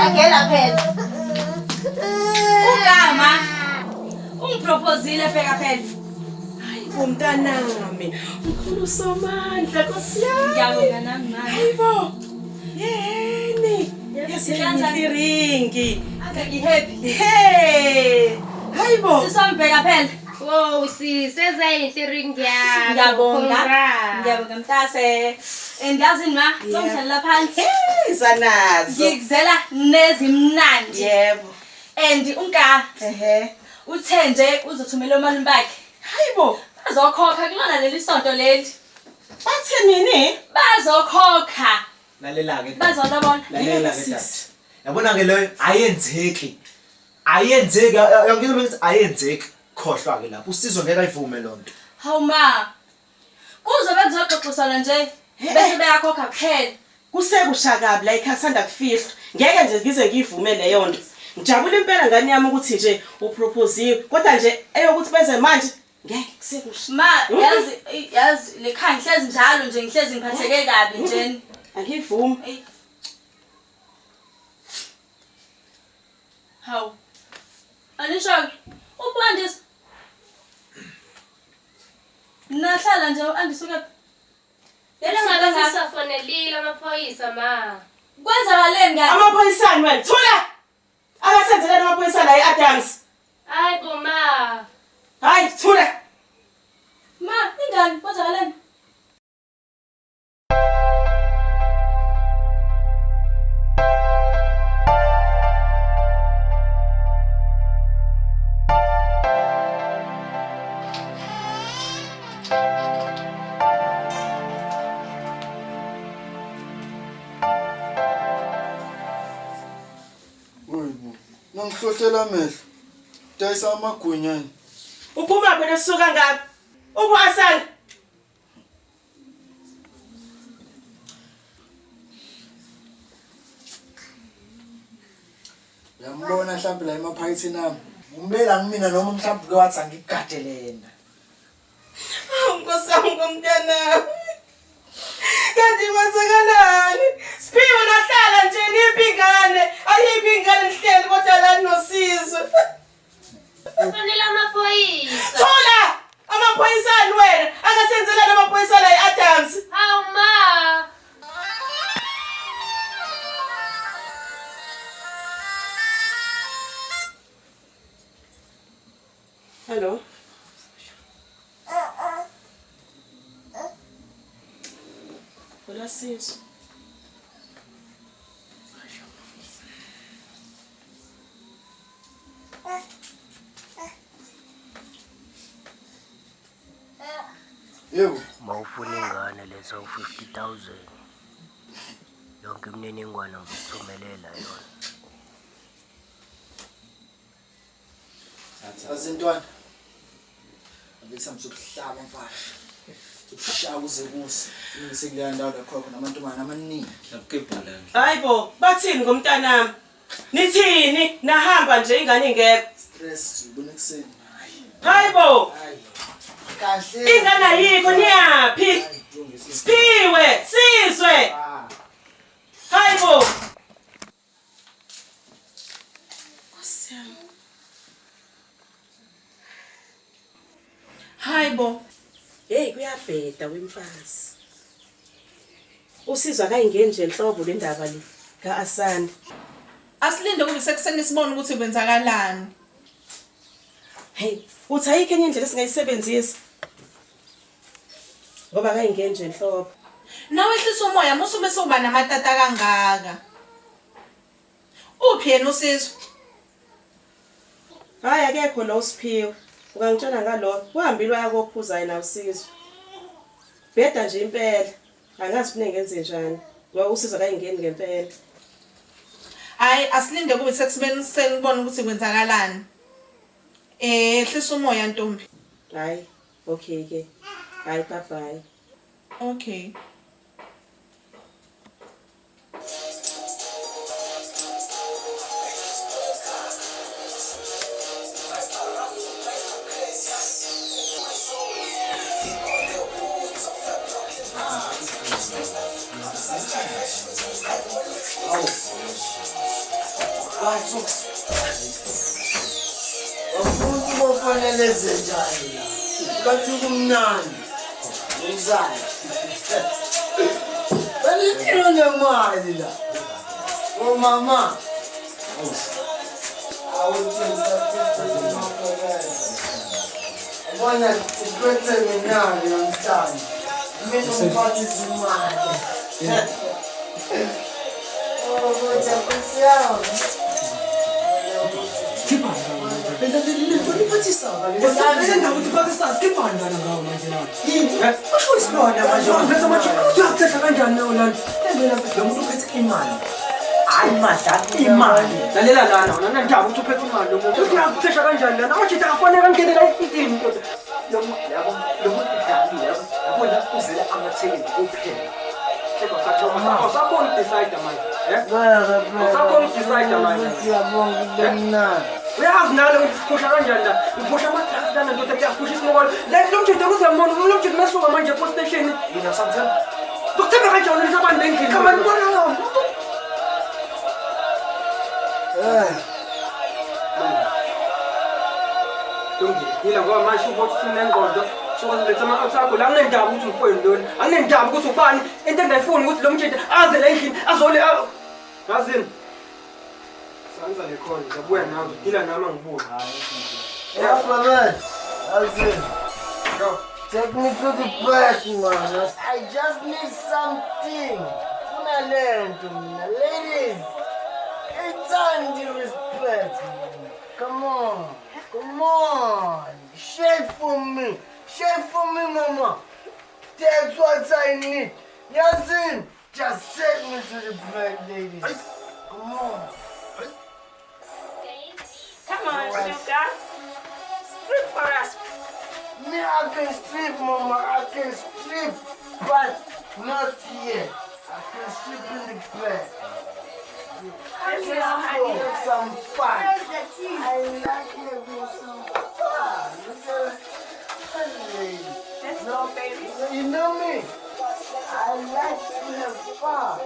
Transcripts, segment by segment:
Akela phela. Ugama. Ungiproposile feka phela. Hayi umntanami, ukhulu somandla Nkosiyami. Ngiyabonga nami mama. Hayibo. Yeni. Yesiringi. Ake happy. Hey. Hayibo. Sisombheka phela. Wow, sisezayinhle ring yakho. Ngiyabonga. Ngiyabonga mntase. Ngiyazini ma, ngizomdlalela phansi. Hey, sanazo. Ngikuzela nezimnandi. Yebo. And unka uthe nje uzothumela umalumi bakhe. Hayibo. Bazokhokha kulona leli sonto leli. Bathe nini? Bazokhokha. Lalela ke. Bazolobona. Lalela ke dad. Yabona ke lo ayenzeki. Ayenzeki yongizwe ukuthi ayenzeki. Khohlwa ke lapho. Usizwe ngeke ayivume lonto. Hawu ma. Kuzobe kuzoxoxisana nje bese beyakhokha kuphela. Kusekushakabi la ikhasanda kufihla. Ngeke nje ngize ngivume leyo nto. Ngijabula impela ngani yami ukuthi nje uproposiwe kodwa nje eyokuthi benze manje ngeke kusekusha. Ma yazi lekhaya ngihlezi njalo nje ngihlezi ngiphatheke kabi nje. Angivumi. Hawu. Anisho ubandisi. Nahlala nje andisuke. Yena ngabe sisafonelile amaphoyisa ma. Kwenzakaleni ngani? Amaphoyisani wena thula. Akasenzeleni amaphoyisa la eAdams. Hayibo ma. Hayi thula. Ma, ingani kwenzakaleni? Nangihlohlela amehlo. Dayisa amagunyane. Uphuma phela usuka ngapha. Ubuyasana. Uyambona mhlawumbe la emaphayithini ami. Umbela ngimina noma mhlawumbe ke wathi angikugadelena. Nkosami ngomntana. Kanti kwenzakalani? Siphiwe nohlala nje nipingane. Ayipingane lihleli kodwa la nosizo. Fonela amaphoyisa. Thola! Amaphoyisani wena. Akasenzelani amaphoyisa la eAdams. Hawu ma. Hello. Hola sis. Yebo. Mawufuna ingane leso 50,000 yonke imininingwane ngikuthumelela yona. Azintwana. Abisamthu kuhlaba mfana. Ushaya uze kusi. Ngisekuleya ndawo lakhona namantombazana amaningi. Yakukebhala. Hayibo, bathini ngomntanami? Nithini? Nahamba nje ingane ingekho. Stress ubona kuseni. Hayibo. Kahle. Ingane ayikho niyapi? Siphiwe, sizwe. Hayibo. Hayibo. Hey kuyabheda wemfazi. Usizwa kayingeni nje enhlobo le ndaba le kaAsanda. Asilinde kube sekuseni sibone ukuthi kwenzakalani. Hey, uthi ayikho enye indlela esingayisebenzisa. Ngoba kayingeni nje enhlobo. Nawe ehlisa umoya musume soba namatata kangaka. Uphi yena uSizwe? Hayi akekho lo Siphiwe. Ungangitshela ngalo. Uhambile wayakophuza yena uSizwe. Bheda nje impela. Angazi kuningi ngenze njani. Ngoba uSizwe kayingeni ngempela. Hayi asilinde kube sekuseni sibone ukuthi kwenzakalani. Ehlisa umoya Ntombi. Hayi, okay ke. Hayi bye bye. Okay. Awu. Bathi umuntu bofanele zenjani la? Bathi kumnandi. Uzani. Balikhona nemali la. Oh mama. Abona ukwethe mina yomntana. Mina umphathisa imali. Oh, boja kusiyawa. lalela lana wena ndiyaba ukuthi uphethe imali lo muntu uyakuthesha kanjani lana athi akafanele kangenela ifitini nto lo muntu idalile yabona uzela amathekeli kuphela awusakhona ukudecide manje awusakhona ukudecide manje uyazi nalo uphusha kanjani la uphusha amatrasi lana ndoda uyaphusha isimokolo lo mthetho kuzamona lo mthetho masuka manje e-post station mina samthemba kuthemba kanjani lezi abantu bengini kama nibona lo Ngila ngoba manje ukuthi sinengqondo sokuletha ama-outsakho la anginendaba ukuthi umfowenu lona anginendaba ukuthi ubani into engayifuni ukuthi lo mtshente aze la endlini azole ngazini sanza le khona ngiyabuya nawe ngila nami angibuye Yeah, brother. Take me to the back, man. I just need something. Ladies, it's time to respect. Come on. Come on. Shake for me. Shake for me, mama. That's what I need. Yasin, just take me to the back, ladies. Come on. Come on, sugar. Strip for us. Me, I can strip, mama. I can strip, but not yet. I can sleep in the bed. Let's go have some fun. I like having some fun. Let's go, baby. You know me. I like to have fun.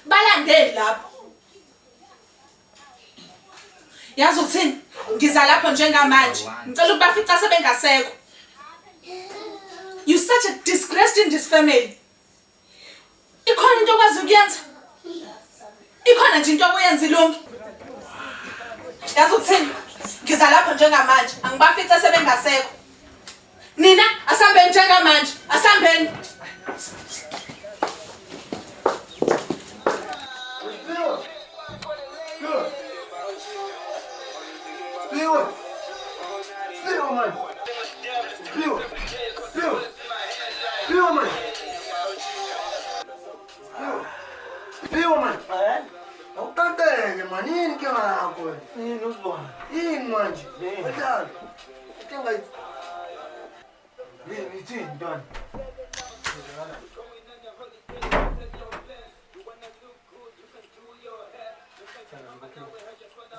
Balandeli lapho. Yazi uthini? Ngiza lapho njengamanje. Ngicela ukubafica sebengasekho. You such a disgrace in this family. Ikhona into okwazi ukuyenza? Ikhona nje into okuyenza ilungi. Yazi uthini? Ngiza lapho njengamanje. Angibafica sebengasekho. Nina asambeni njengamanje. Asambeni.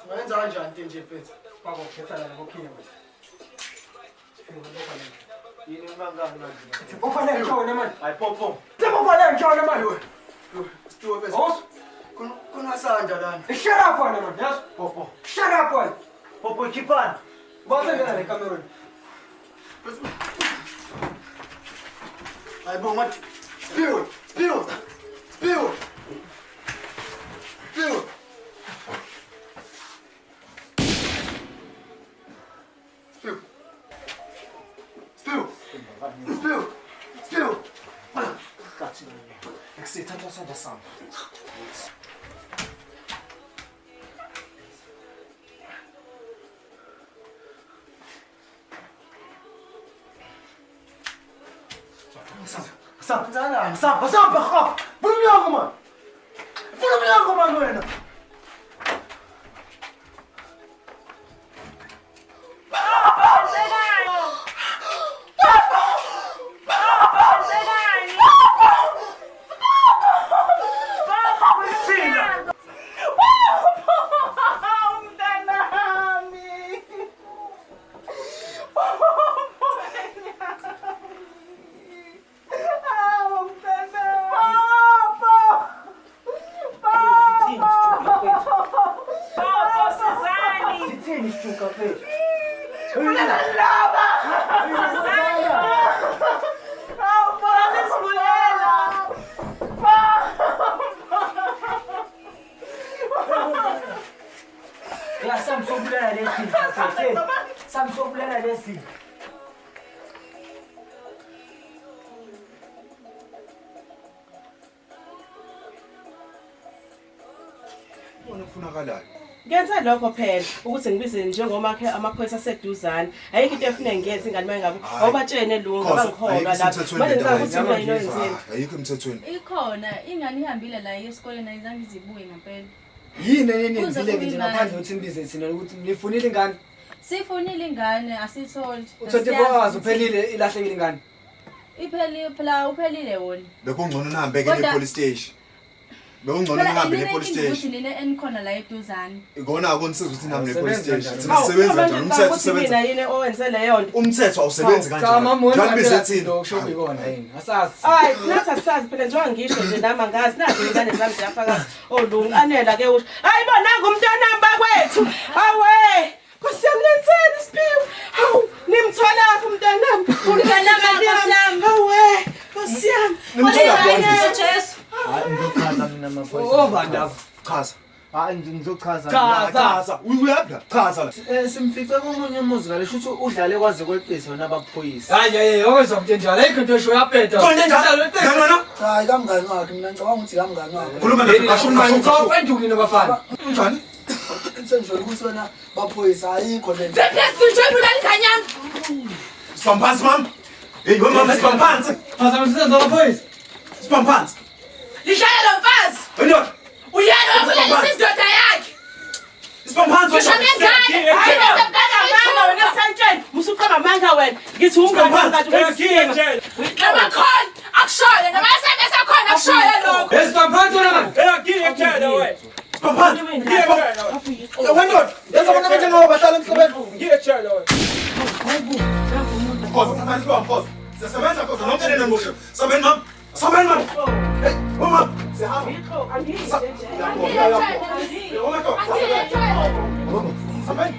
wenza kanjani into nje mfethu baba ukhetha la ngokhiya yini ngangani manje ufanele ngishone manje hayi popo ufanele ngishone manje wena Stuwe bese kunasanja lana shut up wena manje yes popo shut up wena popo chipana bose ngena le camera hayi bo manje spill Sithatha sandla sami. Samba. Samba. Vula umnyango man. Vula umnyango man wena. Samsobulala lesi. Unofunakalayo. Ngenza lokho phela ukuthi ngibize njengomakhe amaphoyisa aseduzane. Ayikho into efuna ngiyenze ingane mangabe awubatshene lungu abangikholwa lapha. Manje ngicela ukuthi mina yini oyenzile. Ayikho emthethweni. Ikhona ingane ihambile la esikoleni ayizange izibuye ngempela. Yini enenzile nje ngaphandle ukuthi nibize thina ukuthi nifunile ingane. Sifunile ingane asitholi. U24 hours uphelile ilahlekile ingane. Uphelile wona. Bekungcono nihambe ke police station. Bekungcono nihambe ke police station. Ukuthi lena enikhona la eduzane. Ikona akunisiza ukuthi nihambe ne police station. Thina sisebenza kanjani umthetho usebenza. Mina yini owenze leyo nto. Umthetho awusebenzi Cha kanjani. mamuntu Njengoba thina okusho ikona yini. Asazi. Hayi nathi asazi phela njengoba ngisho nje nama ngazi nazi ingane zami ziyafaka olungu anela ke usho. Hayi bona ngumntwana bakwethu. Awe kusiyamlenzeni Siphiwe. Hawu nimthola lapha umntanami. Umntana wami. Hawe kusiyami. Nimthola khona. Jesu. Hayi ngizochaza mina maphoyisa. Oh bandaba. Chaza. Hayi ngizochaza. Chaza. Uyapha. Chaza. Simfice komunye umuzi ngale shuthi udlale kwaze kweqisa wona abaphoyisa. Hayi okwenzwa into njalo ayikho into esho yaphetha. Konke njalo. Ngana. Hayi kamngani wakhe mina ngicabanga ukuthi kamngani wakhe. Khuluma naye. Ukhawufa enduni nabafana. Unjani? Senjolo ukuthi wena baphoyisa ayikho le nto. Sesijwe ulala inganyama. Sipampansi mama. Hey, mama sipampansi. Phazamisisa zabaphoyisa. Sipampansi. Lishaya lo mfazi. Ndoda. Uyena wabulalisa indoda yakhe. Sipampansi. Ngisho nengane. Hayi Manga wena santsheni. Musuqamba manga wena. Ngithi umngane ngathi uyisinga. Namakhona akushoyo noma SMS akhona akushoyo lokho. Esiphampanzi wena manje. Sipampansi. Wendoda. Yenza bona manje ngawo bahlala emhlabeni. Khoza, sipampansi. Sisebenza khoza nonke lena ngosho. Sabeni mama. Sabeni mama. Hey, mama. Sihamba. Sabeni.